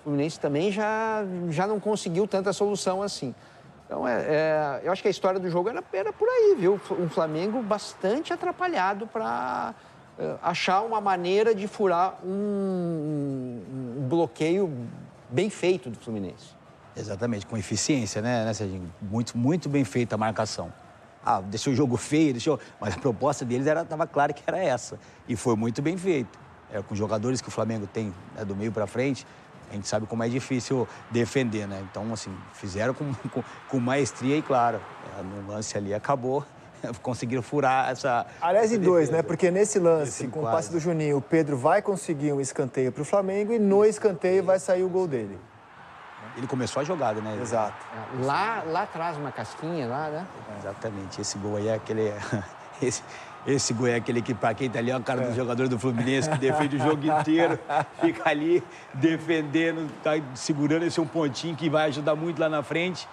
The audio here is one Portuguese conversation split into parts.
Fluminense também já não conseguiu tanta solução assim. Então, eu acho que a história do jogo era por aí, viu? Um Flamengo bastante atrapalhado para achar uma maneira de furar um bloqueio bem feito do Fluminense. Exatamente, com eficiência, né, Serginho? Muito bem feita a marcação. Ah, deixou o jogo feio, mas a proposta deles estava clara que era essa. E foi muito bem feito. Com jogadores que o Flamengo tem, né, do meio para frente, a gente sabe como é difícil defender, né? Então, assim, fizeram com maestria e, claro, no lance ali acabou, conseguiram furar essa... Aliás, em dois, né? Porque nesse lance, Esse com o quase. passe do Juninho, o Pedro vai conseguir um escanteio para o Flamengo e no escanteio vai sair o gol dele. Ele começou a jogada, né? Exato. Lá atrás, uma casquinha lá, né? Exatamente. Esse gol aí é aquele... Esse gol é aquele que, pra quem tá ali, é a cara do jogador do Fluminense, que defende o jogo inteiro, fica ali defendendo, tá segurando esse um pontinho que vai ajudar muito lá na frente.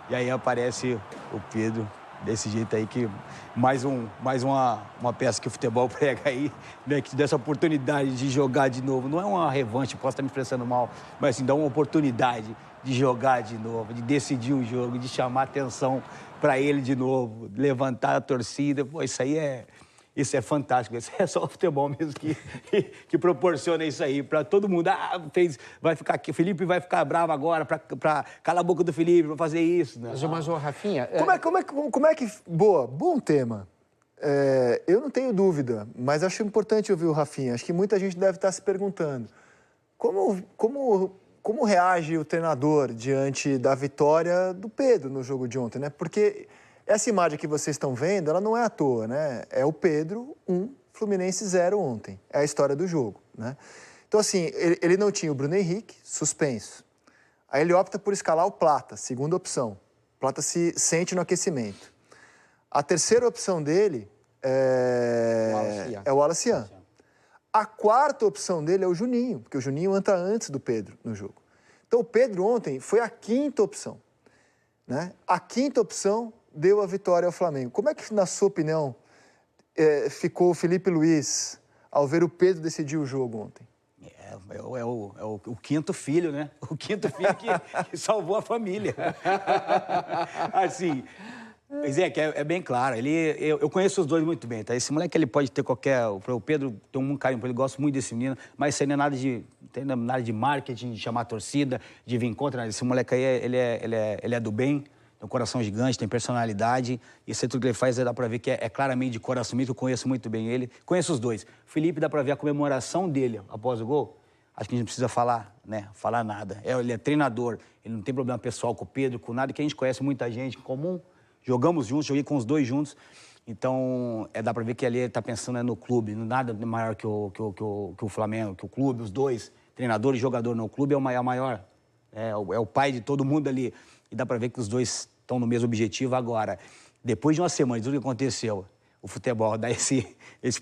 E aí aparece o Pedro, desse jeito aí, que mais uma peça que o futebol prega aí, né, que te dá essa oportunidade de jogar de novo. Não é uma revanche, posso estar me expressando mal, mas assim, dá uma oportunidade de jogar de novo, de decidir o jogo, de chamar atenção para ele de novo, levantar a torcida. Pô, isso é fantástico. Isso é só o futebol mesmo que proporciona isso aí para todo mundo. Vai ficar aqui, o Felipe vai ficar bravo agora para calar a boca do Felipe, para fazer isso. Né? Mas, Rafinha... Como é que... Bom tema. Eu não tenho dúvida, mas acho importante ouvir o Rafinha. Acho que muita gente deve estar se perguntando. Como reage o treinador diante da vitória do Pedro no jogo de ontem, né? Porque essa imagem que vocês estão vendo, ela não é à toa, né? É o Pedro 1, Fluminense 0 ontem. É a história do jogo, né? Então, assim, ele não tinha o Bruno Henrique, suspenso. Aí ele opta por escalar o Plata, segunda opção. O Plata se sente no aquecimento. A terceira opção dele é o Wallace. A quarta opção dele é o Juninho, porque o Juninho entra antes do Pedro no jogo. Então, o Pedro ontem foi a quinta opção, né? A quinta opção deu a vitória ao Flamengo. Como é que, na sua opinião, ficou o Felipe Luiz ao ver o Pedro decidir o jogo ontem? É o quinto filho, né? O quinto filho que salvou a família. Assim... Mas é bem claro, eu conheço os dois muito bem, tá? Esse moleque, ele pode ter o Pedro tem um carinho por ele, gosto muito desse menino, mas isso aí não é nada de marketing, de chamar a torcida, de vir contra, esse moleque aí, ele é do bem, tem um coração gigante, tem personalidade, e isso aí tudo que ele faz, dá pra ver que é claramente de coração, eu conheço muito bem ele, conheço os dois. O Felipe, dá pra ver a comemoração dele após o gol, acho que a gente não precisa falar, né? Falar nada. Ele é treinador, ele não tem problema pessoal com o Pedro, com nada, que a gente conhece muita gente em comum. Jogamos juntos, joguei com os dois juntos. Então, dá pra ver que ali ele tá pensando no clube. Nada maior que o Flamengo, que o clube, os dois, treinador e jogador no clube, é o maior. É o pai de todo mundo ali. E dá pra ver que os dois estão no mesmo objetivo agora. Depois de uma semana de tudo que aconteceu, o futebol dá esse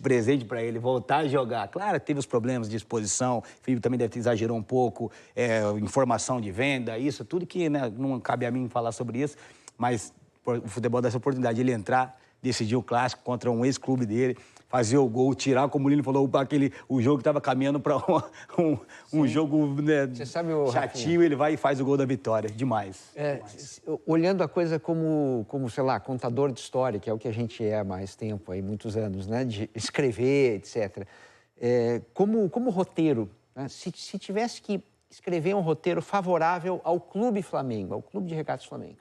presente pra ele, voltar a jogar. Claro, teve os problemas de exposição, o Felipe também exagerou um pouco, informação de venda, isso, tudo que, né, não cabe a mim falar sobre isso, mas... O futebol dá essa oportunidade de ele entrar, decidir o clássico contra um ex-clube dele, fazer o gol, tirar, como o Lino falou, o jogo que estava caminhando para um jogo, né, chatinho, Rafinha, ele vai e faz o gol da vitória. Demais. Demais. Olhando a coisa como, sei lá, contador de história, que é o que a gente é há mais tempo, aí, muitos anos, né, de escrever, etc. Como roteiro, né, se tivesse que escrever um roteiro favorável ao Clube Flamengo, ao Clube de Regatas Flamengo,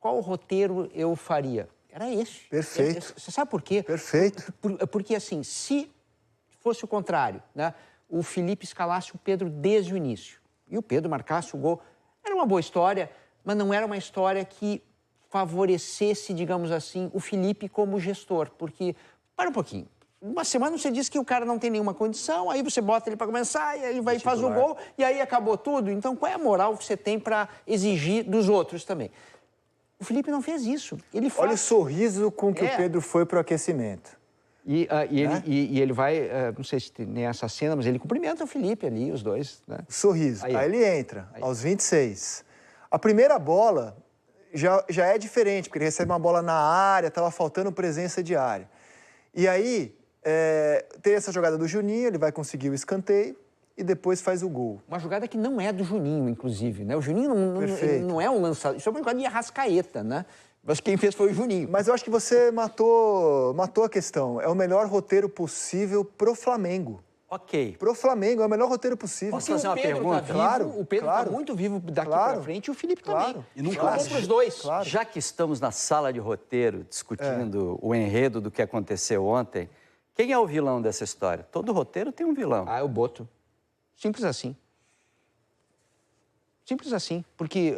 qual roteiro eu faria? Era esse. Perfeito. Você sabe por quê? Perfeito. Porque, assim, se fosse o contrário, né? O Felipe escalasse o Pedro desde o início e o Pedro marcasse o gol, era uma boa história, mas não era uma história que favorecesse, digamos assim, o Felipe como gestor. Porque, para um pouquinho, uma semana você diz que o cara não tem nenhuma condição, aí você bota ele para começar, e aí ele vai e faz o gol, e aí acabou tudo. Então, qual é a moral que você tem para exigir dos outros também? O Felipe não fez isso. Olha o sorriso com que o Pedro foi para o aquecimento. Ele vai, não sei se tem essa cena, mas ele cumprimenta o Felipe ali, os dois. Né? Sorriso. Aí ele entra, aos 26. A primeira bola já é diferente, porque ele recebe uma bola na área, estava faltando presença de área. E aí, tem essa jogada do Juninho, ele vai conseguir o escanteio, e depois faz o gol. Uma jogada que não é do Juninho, inclusive, né? O Juninho não é um lançador, isso é uma jogada de Arrascaeta, né? Mas quem fez foi o Juninho. Mas eu acho que você matou a questão. É o melhor roteiro possível pro Flamengo. Ok. Pro Flamengo, é o melhor roteiro possível. Posso fazer uma pergunta? Claro, O Pedro claro. tá muito vivo daqui Claro. pra frente e o Felipe Claro. também. E num Ficou bom clássico. pros dois. Claro. Já que estamos na sala de roteiro discutindo o enredo do que aconteceu ontem, quem é o vilão dessa história? Todo roteiro tem um vilão. Ah, é o Boto. Simples assim. Simples assim. Porque...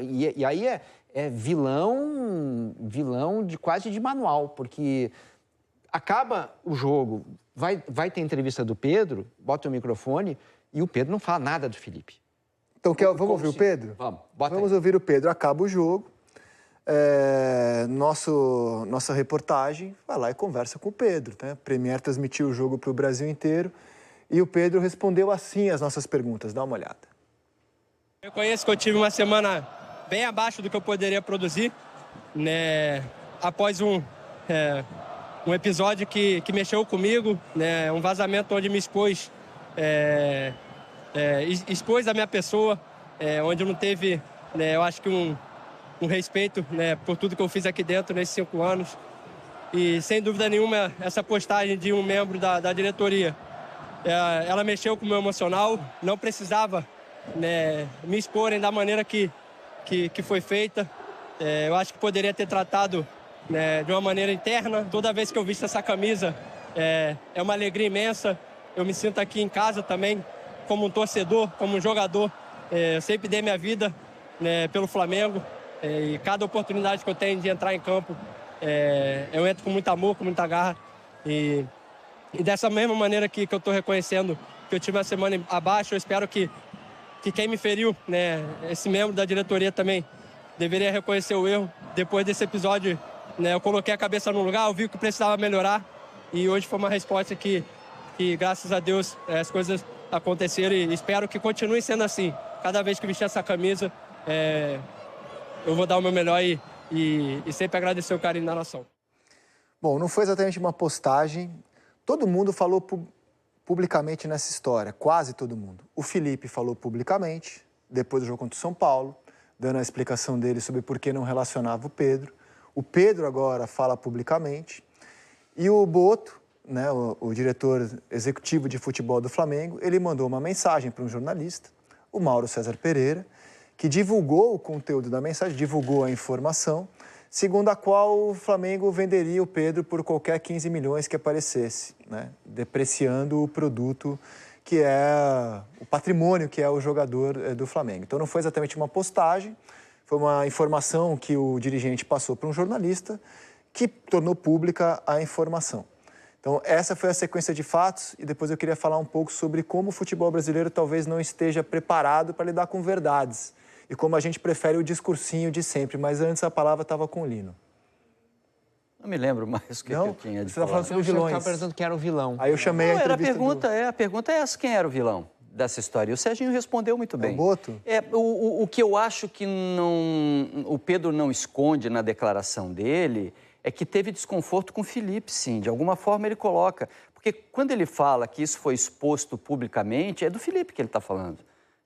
e aí é vilão de quase de manual, porque acaba o jogo, vai ter entrevista do Pedro, bota o microfone e o Pedro não fala nada do Felipe. Então, vamos ouvir o Pedro? Vamos ouvir o Pedro. Acaba o jogo. Nossa reportagem vai lá e conversa com o Pedro. Né? Premier transmitiu o jogo para o Brasil inteiro e o Pedro respondeu assim às nossas perguntas. Dá uma olhada. Eu conheço que eu tive uma semana bem abaixo do que eu poderia produzir, né? Após um episódio que mexeu comigo, né? Um vazamento onde me expôs, expôs a minha pessoa, onde não teve, né, eu acho que um respeito, né, por tudo que eu fiz aqui dentro nesses 5 anos. E, sem dúvida nenhuma, essa postagem de um membro da diretoria, ela mexeu com o meu emocional, não precisava, né, me exporem da maneira que foi feita. Eu acho que poderia ter tratado, né, de uma maneira interna. Toda vez que eu visto essa camisa, é uma alegria imensa. Eu me sinto aqui em casa também, como um torcedor, como um jogador. Eu sempre dei minha vida, né, pelo Flamengo. E cada oportunidade que eu tenho de entrar em campo, eu entro com muito amor, com muita garra. E dessa mesma maneira que eu estou reconhecendo que eu tive uma semana abaixo, eu espero que quem me feriu, né, esse membro da diretoria também, deveria reconhecer o erro. Depois desse episódio, né, eu coloquei a cabeça no lugar, eu vi que precisava melhorar. E hoje foi uma resposta que graças a Deus, as coisas aconteceram e espero que continue sendo assim. Cada vez que vestir essa camisa, eu vou dar o meu melhor e sempre agradecer o carinho da nação. Bom, não foi exatamente uma postagem. Todo mundo falou publicamente nessa história, quase todo mundo. O Felipe falou publicamente, depois do jogo contra o São Paulo, dando a explicação dele sobre por que não relacionava o Pedro. O Pedro agora fala publicamente. E o Boto, né, o diretor executivo de futebol do Flamengo, ele mandou uma mensagem para um jornalista, o Mauro César Pereira, que divulgou o conteúdo da mensagem, divulgou a informação, segundo a qual o Flamengo venderia o Pedro por qualquer 15 milhões que aparecesse, né, depreciando o produto que é o patrimônio que é o jogador do Flamengo. Então não foi exatamente uma postagem, foi uma informação que o dirigente passou para um jornalista que tornou pública a informação. Então essa foi a sequência de fatos e depois eu queria falar um pouco sobre como o futebol brasileiro talvez não esteja preparado para lidar com verdades e como a gente prefere o discursinho de sempre, mas antes a palavra estava com o Lino. Não me lembro mais o que eu tinha de você está falar. falando sobre Você vilões. estava perguntando quem era o vilão. Aí eu chamei Não, a era entrevista a pergunta é essa, quem era o vilão dessa história? E o Serginho respondeu muito bem. o Boto? O que eu acho que o Pedro não esconde na declaração dele é que teve desconforto com o Felipe, sim. De alguma forma ele coloca. Porque quando ele fala que isso foi exposto publicamente, é do Felipe que ele está falando.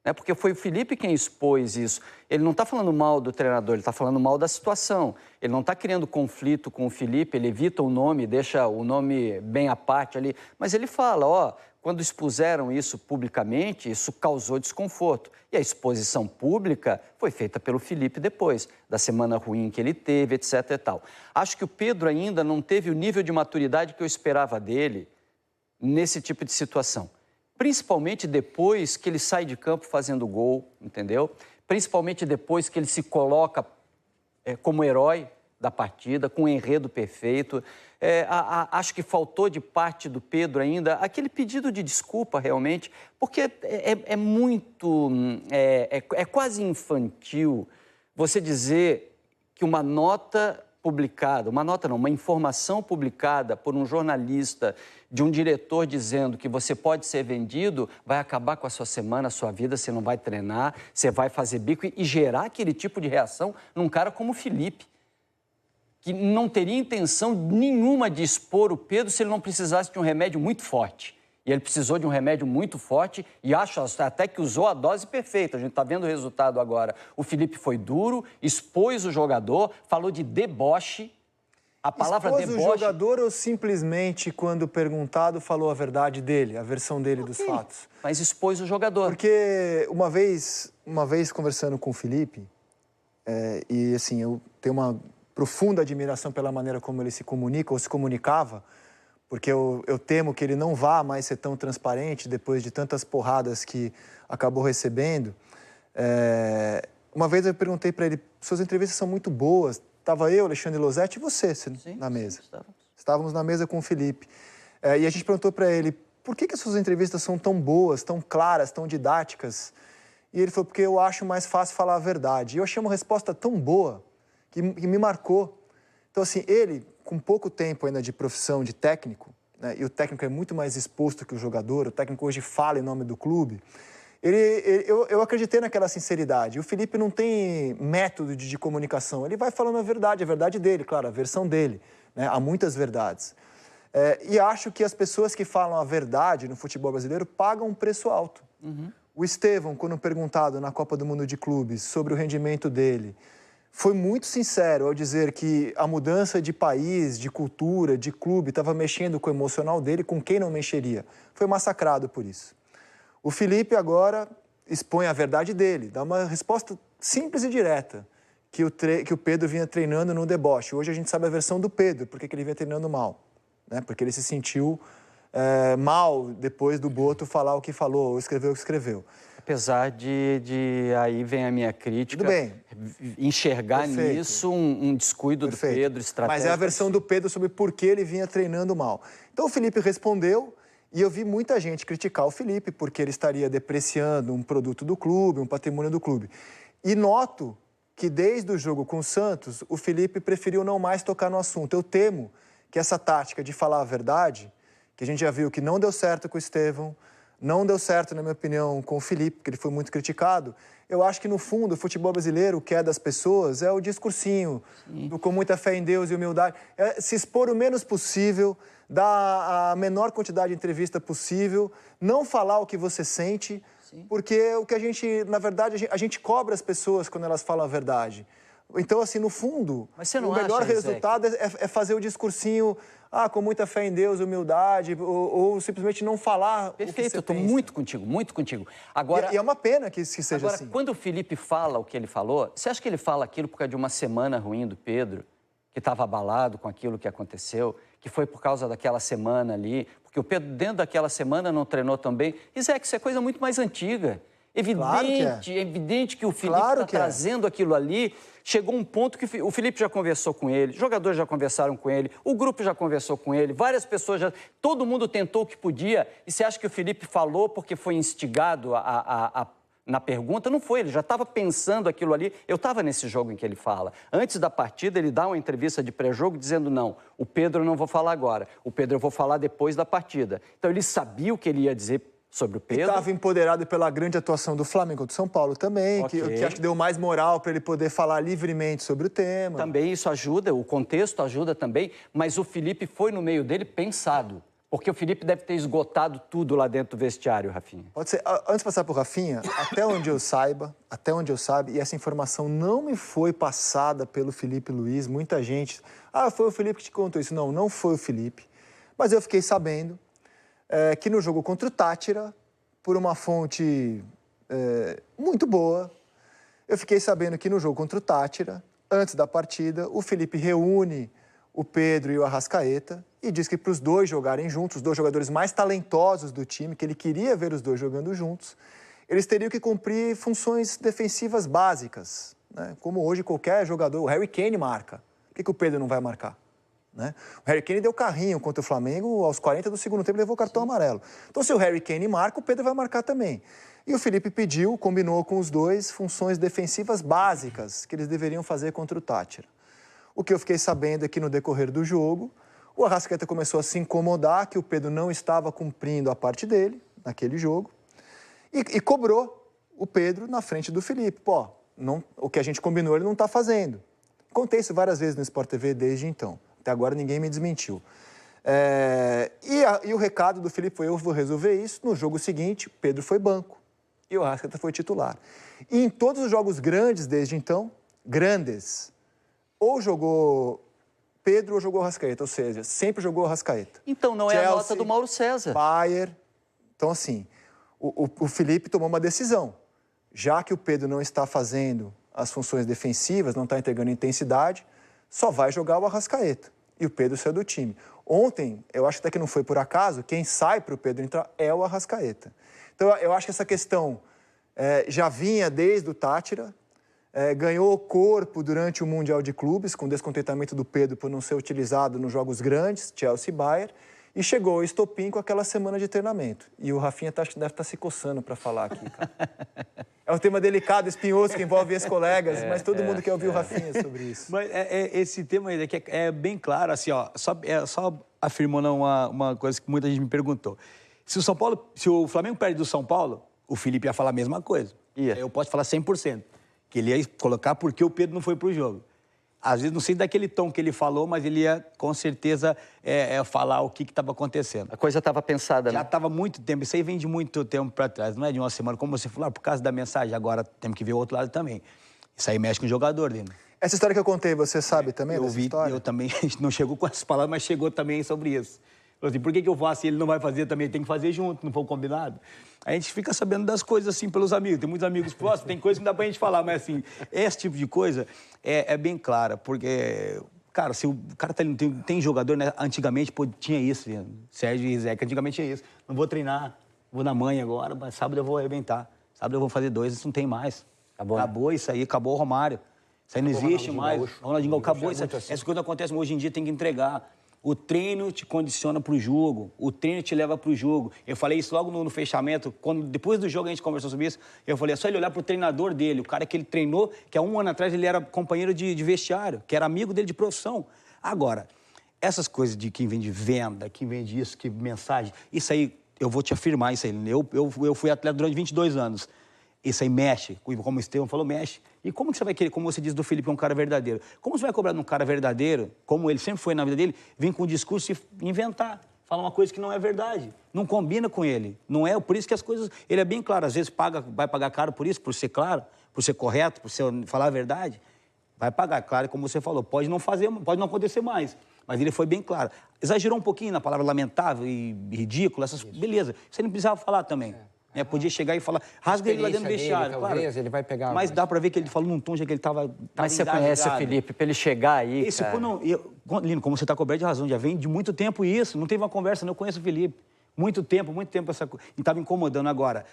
Né? Porque foi o Felipe quem expôs isso. Ele não está falando mal do treinador, ele está falando mal da situação. Ele não está criando conflito com o Felipe, ele evita o nome, deixa o nome bem à parte ali. Mas ele fala, quando expuseram isso publicamente, isso causou desconforto. E a exposição pública foi feita pelo Felipe depois, da semana ruim que ele teve, etc. e tal. Acho que o Pedro ainda não teve o nível de maturidade que eu esperava dele nesse tipo de situação. Principalmente depois que ele sai de campo fazendo gol, entendeu? Principalmente depois que ele se coloca como herói da partida, com um enredo perfeito. Acho que faltou de parte do Pedro ainda aquele pedido de desculpa realmente, porque é quase infantil você dizer que uma nota publicada, uma informação publicada por um jornalista, de um diretor dizendo que você pode ser vendido, vai acabar com a sua semana, a sua vida, você não vai treinar, você vai fazer bico e gerar aquele tipo de reação num cara como o Felipe, que não teria intenção nenhuma de expor o Pedro se ele não precisasse de um remédio muito forte. E ele precisou de um remédio muito forte e acho até que usou a dose perfeita. A gente está vendo o resultado agora. O Felipe foi duro, expôs o jogador, falou de deboche. A palavra expôs deboche... o jogador ou simplesmente, quando perguntado, falou a verdade dele, a versão dele dos fatos? Mas expôs o jogador. Porque uma vez conversando com o Felipe, e assim, eu tenho uma profunda admiração pela maneira como ele se comunica ou se comunicava, porque eu temo que ele não vá mais ser tão transparente depois de tantas porradas que acabou recebendo. Uma vez eu perguntei para ele, suas entrevistas são muito boas. Estava eu, Alexandre Losetti e você na mesa. Estávamos na mesa com o Felipe. E a gente perguntou para ele, por que as suas entrevistas são tão boas, tão claras, tão didáticas? E ele falou, porque eu acho mais fácil falar a verdade. E eu achei uma resposta tão boa que me marcou. Então, assim, ele, com pouco tempo ainda de profissão, de técnico, né, e o técnico é muito mais exposto que o jogador, o técnico hoje fala em nome do clube, eu acreditei naquela sinceridade. O Felipe não tem método de comunicação, ele vai falando a verdade dele, claro, a versão dele, né? Há muitas verdades. E acho que as pessoas que falam a verdade no futebol brasileiro pagam um preço alto. Uhum. O Estevão, quando perguntado na Copa do Mundo de Clubes sobre o rendimento dele, foi muito sincero ao dizer que a mudança de país, de cultura, de clube, estava mexendo com o emocional dele, com quem não mexeria. Foi massacrado por isso. O Felipe agora expõe a verdade dele, dá uma resposta simples e direta, que o Pedro vinha treinando no deboche. Hoje a gente sabe a versão do Pedro, porque ele vinha treinando mal, né? Porque ele se sentiu mal depois do Boto falar o que falou, ou escrever o que escreveu. Apesar de aí vem a minha crítica, tudo bem. Enxergar Perfeito. Nisso um descuido Perfeito. do Pedro, estratégico. Mas é a versão do Pedro sobre por que ele vinha treinando mal. Então o Felipe respondeu e eu vi muita gente criticar o Felipe porque ele estaria depreciando um produto do clube, um patrimônio do clube. E noto que desde o jogo com o Santos, o Felipe preferiu não mais tocar no assunto. Eu temo que essa tática de falar a verdade, que a gente já viu que não deu certo com o Estevão, não deu certo, na minha opinião, com o Felipe, porque ele foi muito criticado. Eu acho que, no fundo, o futebol brasileiro, o que é das pessoas, é o discursinho, do com muita fé em Deus e humildade. É se expor o menos possível, dar a menor quantidade de entrevista possível, não falar o que você sente, porque o que a gente, na verdade, a gente cobra as pessoas quando elas falam a verdade. Então, assim, no fundo, o melhor resultado é fazer o discursinho... com muita fé em Deus, humildade, ou simplesmente não falar. Perfeito, eu estou muito contigo. Agora, e é uma pena que seja agora, assim. Quando o Felipe fala o que ele falou, você acha que ele fala aquilo por causa de uma semana ruim do Pedro, que estava abalado com aquilo que aconteceu, que foi por causa daquela semana ali, porque o Pedro, dentro daquela semana, não treinou também? Isso é coisa muito mais antiga. Evidente que o Felipe está trazendo aquilo ali. Chegou um ponto que o Felipe já conversou com ele, os jogadores já conversaram com ele, o grupo já conversou com ele, várias pessoas já... Todo mundo tentou o que podia. E você acha que o Felipe falou porque foi instigado na pergunta? Não foi, ele já estava pensando aquilo ali. Eu estava nesse jogo em que ele fala. Antes da partida, ele dá uma entrevista de pré-jogo dizendo, não, o Pedro eu não vou falar agora, o Pedro eu vou falar depois da partida. Então, ele sabia o que ele ia dizer sobre o Pedro. Estava empoderado pela grande atuação do Flamengo do São Paulo também, que acho que deu mais moral para ele poder falar livremente sobre o tema. Também isso ajuda, o contexto ajuda também, mas o Felipe foi no meio dele pensado, porque o Felipe deve ter esgotado tudo lá dentro do vestiário, Rafinha. Pode ser. Antes de passar para o Rafinha, até onde eu saiba, e essa informação não me foi passada pelo Felipe Luiz, muita gente... foi o Felipe que te contou isso. Não foi o Felipe, mas eu fiquei sabendo que no jogo contra o Táchira, por uma fonte muito boa, eu fiquei sabendo que no jogo contra o Táchira, antes da partida, o Felipe reúne o Pedro e o Arrascaeta e diz que para os dois jogarem juntos, os dois jogadores mais talentosos do time, que ele queria ver os dois jogando juntos, eles teriam que cumprir funções defensivas básicas, né? Como hoje qualquer jogador, o Harry Kane marca. Por que o Pedro não vai marcar? Né? O Harry Kane deu carrinho contra o Flamengo, aos 40 do segundo tempo levou o cartão amarelo. Então, se o Harry Kane marca, o Pedro vai marcar também. E o Felipe combinou com os dois funções defensivas básicas que eles deveriam fazer contra o Táchira. O que eu fiquei sabendo é que no decorrer do jogo, o Arrascaeta começou a se incomodar que o Pedro não estava cumprindo a parte dele, naquele jogo, e cobrou o Pedro na frente do Felipe. O que a gente combinou ele não está fazendo. Contei isso várias vezes no Sport TV desde então. Até agora ninguém me desmentiu. E o recado do Felipe foi: eu vou resolver isso. No jogo seguinte, Pedro foi banco e o Arrascaeta foi titular. E em todos os jogos grandes desde então, grandes, ou jogou Pedro ou jogou Arrascaeta, ou seja, sempre jogou Arrascaeta. Então não é Chelsea, a nota do Mauro César. Bayern. Então, assim, o Felipe tomou uma decisão. Já que o Pedro não está fazendo as funções defensivas, não está entregando intensidade, só vai jogar o Arrascaeta. E o Pedro saiu do time. Ontem, eu acho até que não foi por acaso, quem sai para o Pedro entrar é o Arrascaeta. Então, eu acho que essa questão já vinha desde o Tátira, ganhou corpo durante o Mundial de Clubes, com descontentamento do Pedro por não ser utilizado nos jogos grandes, Chelsea e Bayern, e chegou o estopim com aquela semana de treinamento. E o Rafinha deve estar se coçando para falar aqui, cara. É um tema delicado, espinhoso, que envolve ex-colegas, mas todo mundo quer ouvir o Rafinha sobre isso. Mas esse tema aí é bem claro, assim, ó, só afirmando uma coisa que muita gente me perguntou. Se o Flamengo perde do São Paulo, o Felipe ia falar a mesma coisa. Eu posso falar 100%, que ele ia colocar porque o Pedro não foi pro jogo. Às vezes, não sei daquele tom que ele falou, mas ele ia, com certeza, falar o que estava acontecendo. A coisa estava pensada, né? Já estava muito tempo. Isso aí vem de muito tempo para trás. Não é de uma semana, como você falou, por causa da mensagem. Agora temos que ver o outro lado também. Isso aí mexe com o jogador dele. Essa história que eu contei, você sabe também dessa história? Eu também, não chegou com essas palavras, mas chegou também sobre isso. Falou assim, por que eu faço e ele não vai fazer também? Tem que fazer junto, não foi combinado? A gente fica sabendo das coisas assim pelos amigos. Tem muitos amigos próximos, tem coisa que não dá pra gente falar, mas assim, esse tipo de coisa é bem clara, porque, cara, se o cara tem jogador, né? Antigamente, tinha isso, Sérgio e Zeca, antigamente tinha isso. Não vou treinar, vou na manhã agora, mas sábado eu vou arrebentar. Sábado eu vou fazer 2, isso não tem mais. Acabou isso aí, acabou o Romário. Isso aí não existe mais. Ronaldinho acabou isso. Essa coisa acontece, hoje em dia tem que entregar. O treino te condiciona para o jogo, o treino te leva para o jogo. Eu falei isso logo no fechamento, depois do jogo a gente conversou sobre isso, eu falei, é só ele olhar para o treinador dele, o cara que ele treinou, que há 1 ano atrás ele era companheiro de vestiário, que era amigo dele de profissão. Agora, essas coisas de quem vende venda, quem vende isso, que mensagem, isso aí, eu vou te afirmar isso aí, eu fui atleta durante 22 anos. Isso aí mexe, como o Estevão falou, mexe. E como que você vai querer, como você diz do Felipe, um cara verdadeiro? Como você vai cobrar de um cara verdadeiro, como ele sempre foi na vida dele, vir com um discurso e inventar, falar uma coisa que não é verdade, não combina com ele, não é? Por isso que as coisas, ele é bem claro, às vezes vai pagar caro por isso, por ser claro, por ser correto, por falar a verdade, vai pagar, claro, como você falou, pode não acontecer mais, mas ele foi bem claro. Exagerou um pouquinho na palavra lamentável e ridículo, beleza, você não precisava falar também. Podia chegar e falar, rasga ele lá dentro do vestiário. Dele, talvez, claro. Ele vai pegar. Mas dá pra ver que ele falou num tom já que ele tava. Mas você conhece o Felipe, pra ele chegar aí. Lino, como você tá coberto de razão, já vem de muito tempo isso. Não teve uma conversa, não. Eu conheço o Felipe. Muito tempo essa coisa. E tava incomodando agora.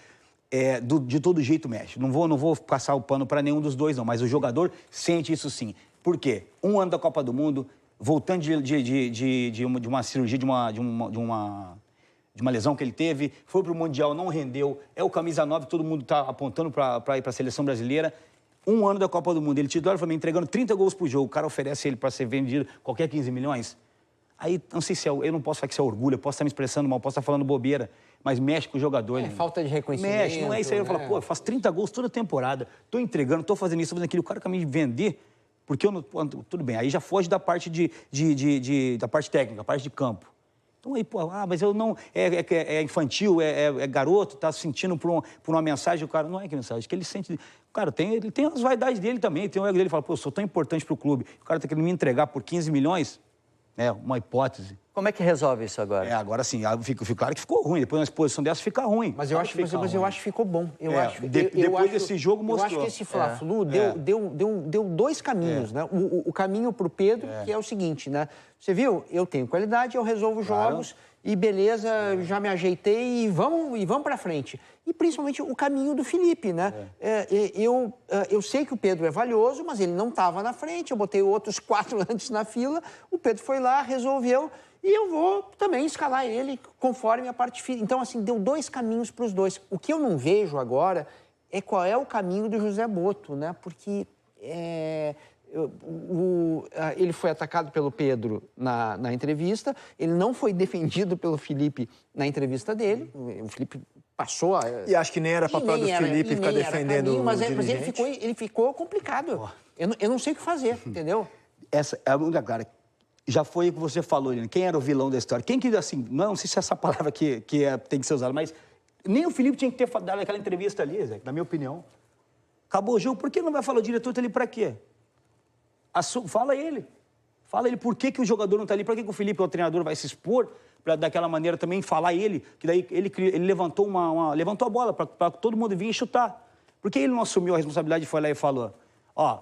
De todo jeito mexe. Não vou passar o pano pra nenhum dos dois, não. Mas o jogador sente isso sim. Por quê? 1 ano da Copa do Mundo, voltando de uma cirurgia, de uma lesão que ele teve, foi pro Mundial, não rendeu, é o camisa 9, todo mundo tá apontando para ir para a seleção brasileira. 1 ano da Copa do Mundo, ele titular, foi entregando 30 gols por jogo, o cara oferece ele para ser vendido qualquer 15 milhões. Aí, não sei se eu não posso falar que isso é orgulho, eu posso estar me expressando mal, posso estar falando bobeira, mas mexe com o jogador. Falta de reconhecimento. Mexe, não é isso aí, eu falo, eu faço 30 gols toda temporada, tô entregando, tô fazendo isso, tô fazendo aquilo, o cara quer me vender, porque eu não... Tudo bem, aí já foge da parte da parte técnica, da parte de campo. Então aí, mas eu não... É infantil, é garoto, tá sentindo por uma mensagem, o cara... Não é que mensagem, que ele sente... Cara, ele tem as vaidades dele também, tem o ego dele, ele fala, eu sou tão importante pro clube, o cara tá querendo me entregar por 15 milhões, uma hipótese. Como é que resolve isso agora? Agora sim, fica claro que ficou ruim, depois uma exposição dessa fica ruim. Mas eu acho que ficou bom. Depois desse jogo mostrou. Eu acho que esse Fla-Flu deu 2 caminhos, né? O caminho pro Pedro, que é o seguinte, né? Você viu? Eu tenho qualidade, eu resolvo jogos e beleza, já me ajeitei e vamos para frente. E principalmente o caminho do Felipe, né? Eu sei que o Pedro é valioso, mas ele não estava na frente, eu botei outros 4 antes na fila, o Pedro foi lá, resolveu, e eu vou também escalar ele conforme a parte física. Então, assim, deu 2 caminhos para os dois. O que eu não vejo agora é qual é o caminho do José Botto, né? Porque ele foi atacado pelo Pedro na entrevista, ele não foi defendido pelo Felipe na entrevista dele, o Felipe passou a... E acho que nem era papel do Felipe ficar defendendo caminho, mas o ele ficou complicado. Eu não sei o que fazer, entendeu? Essa é a única, cara. já foi o que você falou, Lilian. Quem era o vilão da história? Quem que, assim, não sei se é essa palavra tem que ser usada, mas nem o Felipe tinha que ter dado aquela entrevista ali, Zé, na minha opinião. Acabou o jogo, por que não vai falar? O diretor tá ali pra quê? Fala ele. Fala ele por que o jogador não tá ali, por que o Felipe, o treinador, vai se expor para daquela maneira também falar ele, que daí ele levantou levantou a bola para todo mundo vir e chutar. Por que ele não assumiu a responsabilidade e foi lá e falou, ó,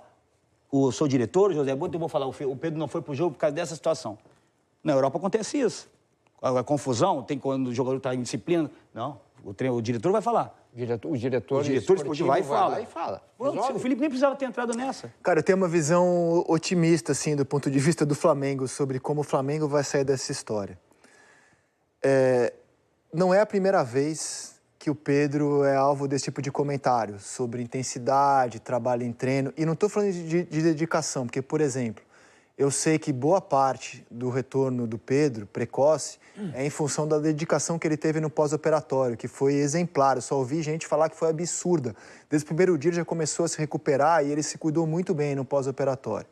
sou diretor, José Boto, eu vou falar, o Pedro não foi pro jogo por causa dessa situação. Na Europa acontece isso. A confusão, tem quando o jogador está em disciplina. Não, o diretor vai falar. O diretor esportivo vai lá e fala. O Felipe nem precisava ter entrado nessa. Cara, eu tenho uma visão otimista, assim, do ponto de vista do Flamengo, sobre como o Flamengo vai sair dessa história. Não é a primeira vez que o Pedro é alvo desse tipo de comentário sobre intensidade, trabalho em treino. E não estou falando de dedicação, porque, por exemplo, eu sei que boa parte do retorno do Pedro, precoce, é em função da dedicação que ele teve no pós-operatório, que foi exemplar. Eu só ouvi gente falar que foi absurda. Desde o primeiro dia ele já começou a se recuperar e ele se cuidou muito bem no pós-operatório.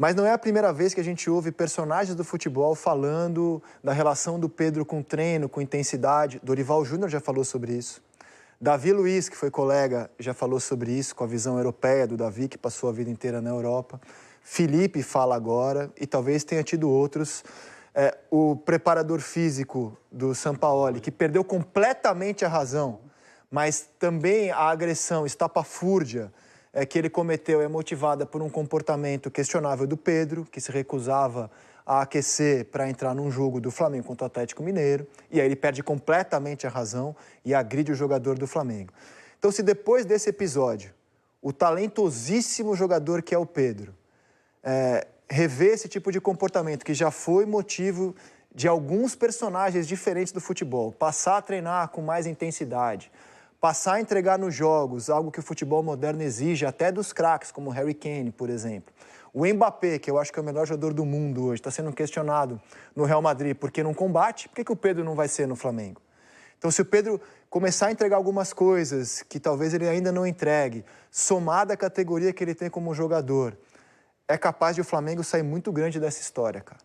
Mas não é a primeira vez que a gente ouve personagens do futebol falando da relação do Pedro com treino, com intensidade. Dorival Júnior já falou sobre isso. Davi Luiz, que foi colega, já falou sobre isso, com a visão europeia do Davi, que passou a vida inteira na Europa. Felipe fala agora, e talvez tenha tido outros. O preparador físico do Sampaoli, que perdeu completamente a razão, mas também a agressão estapafúrdia que ele cometeu é motivada por um comportamento questionável do Pedro, que se recusava a aquecer para entrar num jogo do Flamengo contra o Atlético Mineiro, e aí ele perde completamente a razão e agride o jogador do Flamengo. Então, se depois desse episódio, o talentosíssimo jogador que é o Pedro, rever esse tipo de comportamento, que já foi motivo de alguns personagens diferentes do futebol, passar a treinar com mais intensidade, passar a entregar nos jogos algo que o futebol moderno exige, até dos craques, como o Harry Kane, por exemplo. O Mbappé, que eu acho que é o melhor jogador do mundo hoje, está sendo questionado no Real Madrid porque não combate, por que o Pedro não vai ser no Flamengo? Então, se o Pedro começar a entregar algumas coisas que talvez ele ainda não entregue, somada à categoria que ele tem como jogador, é capaz de o Flamengo sair muito grande dessa história, cara.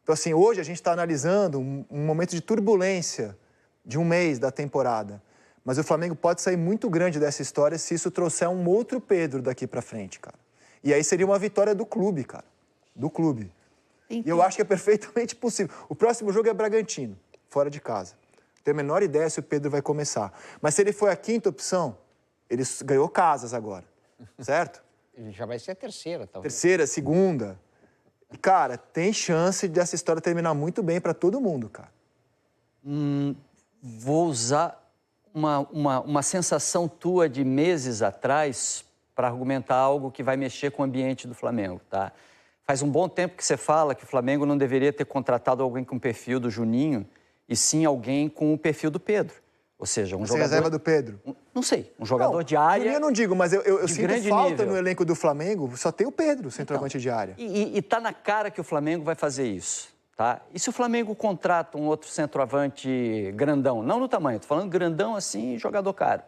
Então, assim, hoje a gente está analisando um momento de turbulência de um mês da temporada. Mas o Flamengo pode sair muito grande dessa história se isso trouxer um outro Pedro daqui pra frente, cara. E aí seria uma vitória do clube, cara. Do clube. E eu acho que é perfeitamente possível. O próximo jogo é Bragantino, fora de casa. Não tenho a menor ideia se o Pedro vai começar. Mas se ele for a quinta opção, ele ganhou casas agora, certo? Ele já vai ser a terceira, talvez. Terceira, segunda. E, cara, tem chance dessa história terminar muito bem pra todo mundo, cara. Vou usar uma sensação tua de meses atrás para argumentar algo que vai mexer com o ambiente do Flamengo, tá? Faz um bom tempo que você fala que o Flamengo não deveria ter contratado alguém com o perfil do Juninho e sim alguém com o perfil do Pedro. Ou seja, jogador... reserva do Pedro? Não sei, um jogador de área... Juninho eu não digo, mas eu sinto falta nível. no elenco do Flamengo, só tem o Pedro, centroavante de área. E tá na cara que o Flamengo vai fazer isso. Tá? E se o Flamengo contrata um outro centroavante grandão, não no tamanho, tô falando grandão assim, jogador caro.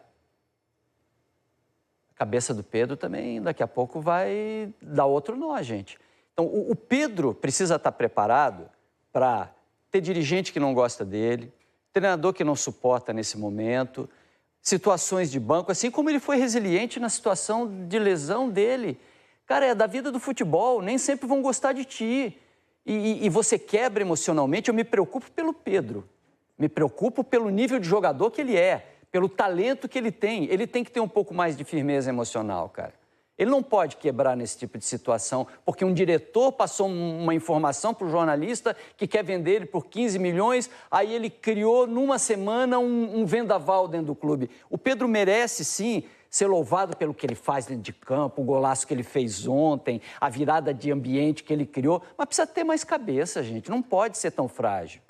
A cabeça do Pedro também daqui a pouco vai dar outro nó, gente. Então, o Pedro precisa estar preparado para ter dirigente que não gosta dele, treinador que não suporta nesse momento, situações de banco, assim como ele foi resiliente na situação de lesão dele. Cara, é da vida do futebol, nem sempre vão gostar de ti. E você quebra emocionalmente. Eu me preocupo pelo Pedro, me preocupo pelo nível de jogador que ele é, pelo talento que ele tem. Ele tem que ter um pouco mais de firmeza emocional, cara. Ele não pode quebrar nesse tipo de situação, porque um diretor passou uma informação para o jornalista que quer vender ele por 15 milhões, aí ele criou numa semana um vendaval dentro do clube. O Pedro merece, sim, ser louvado pelo que ele faz dentro de campo, o golaço que ele fez ontem, a virada de ambiente que ele criou, mas precisa ter mais cabeça, gente, não pode ser tão frágil.